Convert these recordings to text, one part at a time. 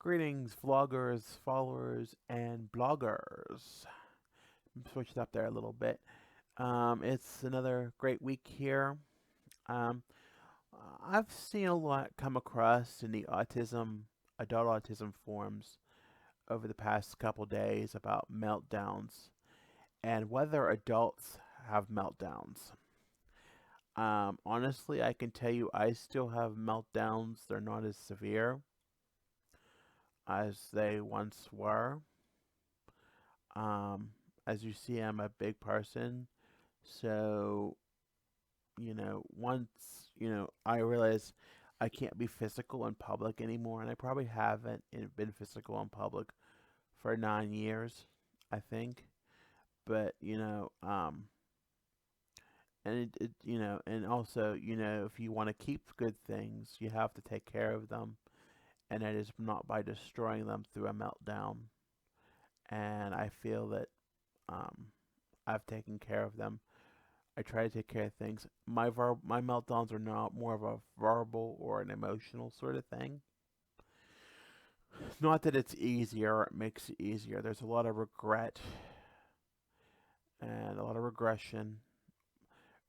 Greetings, vloggers, followers, and bloggers. Switch it up there a little bit. It's another great week here. Um, I've seen a lot come across in the adult autism forums over the past couple days about meltdowns and whether adults have meltdowns. Honestly, I can tell you I still have meltdowns. They're not as severe as they once were. Um, as you see, I'm a big person. So, once, I realized I can't be physical in public anymore, and I probably haven't been physical in public for 9 years, I think. But, and also, if you want to keep good things, you have to take care of them, and that is not by destroying them through a meltdown. And I feel that um, I've taken care of them. I try to take care of things. My meltdowns are not more of a verbal or an emotional sort of thing. Not that it's easier or it makes it easier. There's a lot of regret and a lot of regression.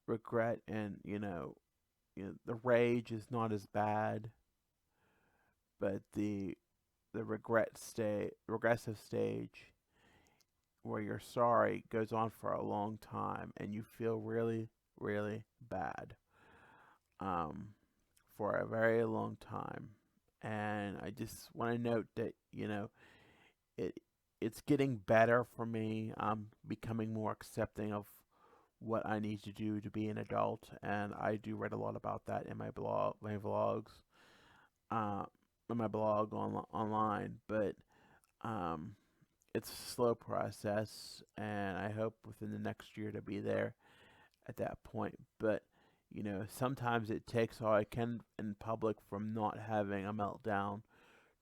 Regret and the rage is not as bad, but the regressive stage where you're sorry goes on for a long time and you feel really, really bad. Um, for a very long time. And I just want to note that, it it's getting better for me. I'm becoming more accepting of what I need to do to be an adult, and I do write a lot about that in my vlogs, uh, in my blog online. But um, it's a slow process, and I hope within the next year to be there at that point. But sometimes it takes all I can in public from not having a meltdown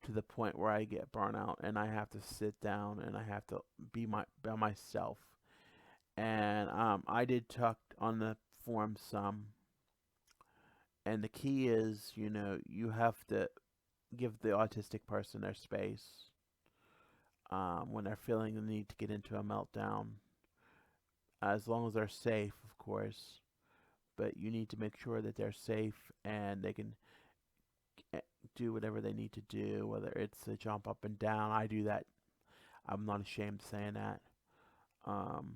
to the point where I get burnout and I have to sit down and I have to be by myself. And I did talk on the forum some, and the key is, you have to give the autistic person their space when they're feeling the need to get into a meltdown, as long as they're safe, of course. But you need to make sure that they're safe and they can eh, do whatever they need to do, whether it's to jump up and down. I do that. I'm not ashamed of saying that. Um,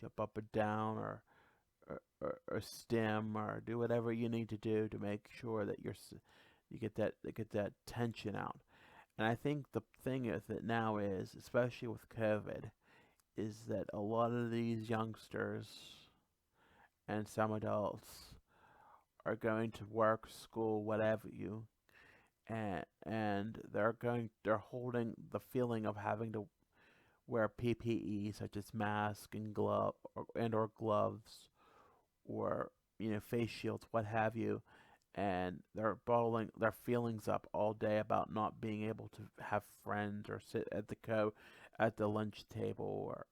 jump up and down or stem or do whatever you need to do to make sure that you get that tension out. And I think the thing with it now is, especially with COVID, is that a lot of these youngsters and some adults are going to work, school, whatever you, and they're holding the feeling of having to wear PPE such as mask and or gloves or face shields, what have you, and they're bottling their feelings up all day about not being able to have friends or sit at the lunch table or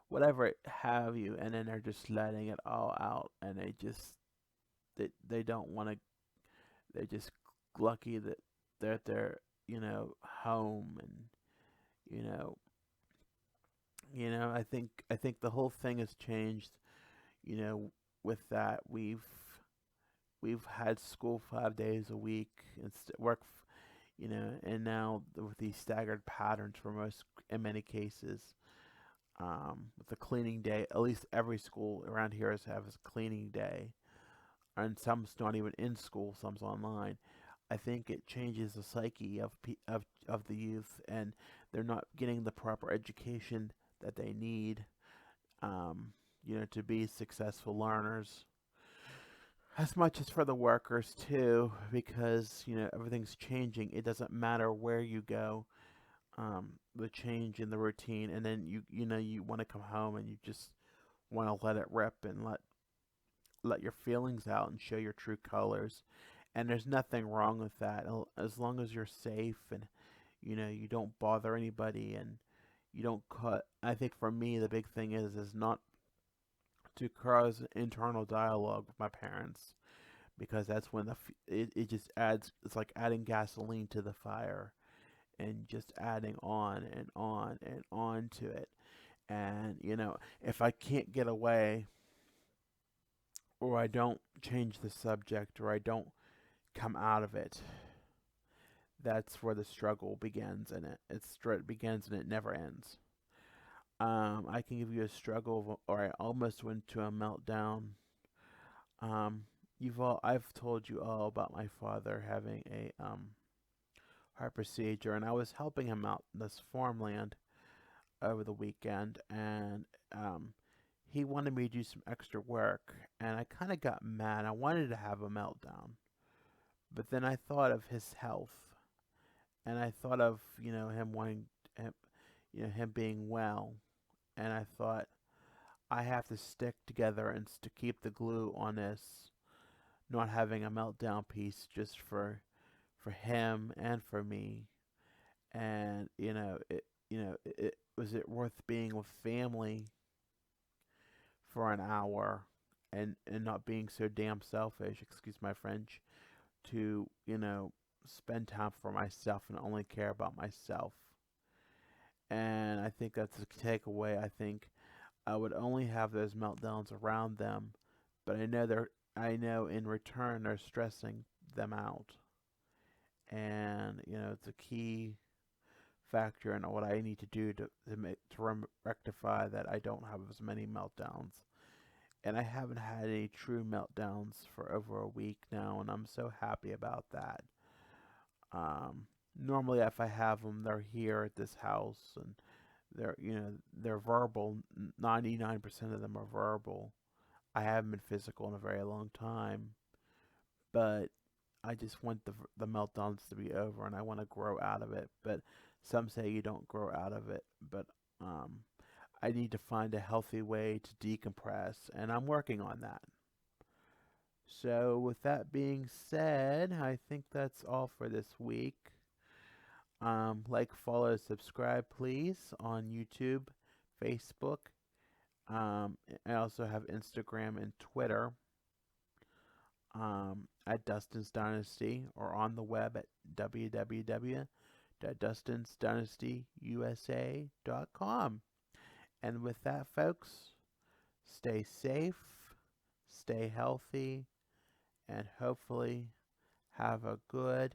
whatever have you, and then they're just letting it all out, and they don't want to. They're just lucky that they're at their home, and you know I think the whole thing has changed. You know, with that we've had school 5 days a week and work, and now with these staggered patterns for most, in many cases, with the cleaning day, at least every school around here has a cleaning day, and some's not even in school, some's online. I think it changes the psyche of the youth, and they're not getting the proper education that they need, um, to be successful learners. As much as for the workers too, because everything's changing. It doesn't matter where you go, the change in the routine, and then you want to come home and you just want to let it rip and let your feelings out and show your true colors. And there's nothing wrong with that as long as you're safe and you don't bother anybody and you don't cut. I think for me the big thing is not to cause internal dialogue with my parents, because that's when it just adds, it's like adding gasoline to the fire. and just adding on and on and on to it. And, if I can't get away, or I don't change the subject, or I don't come out of it, that's where the struggle begins, and it begins and it never ends. I can give you a struggle, or I almost went to a meltdown. Um, I've told you all about my father having a heart procedure, and I was helping him out in this farmland over the weekend, and he wanted me to do some extra work, and I kind of got mad. I wanted to have a meltdown, but then I thought of his health, and I thought of him wanting him, him being well, and I thought I have to stick together and to keep the glue on this, not having a meltdown piece just for him and for me. And was it worth being with family for an hour, and not being so damn selfish, excuse my French, to spend time for myself and only care about myself. And I think that's the takeaway. I think I would only have those meltdowns around them, but I know in return they're stressing them out. And it's a key factor in what I need to do to rectify that I don't have as many meltdowns. And I haven't had any true meltdowns for over a week now, and I'm so happy about that. Normally, if I have them, they're here at this house, and they're verbal. 99% of them are verbal. I haven't been physical in a very long time, but I just want the meltdowns to be over, and I want to grow out of it. But some say you don't grow out of it, but I need to find a healthy way to decompress, and I'm working on that. So, with that being said, I think that's all for this week. Like, follow, subscribe, please, on YouTube, Facebook. I also have Instagram and Twitter, at Dustin's Dynasty, or on the web at www.dustinsdynastyusa.com. And with that, folks, stay safe, stay healthy, and hopefully have a good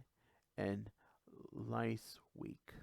and nice week.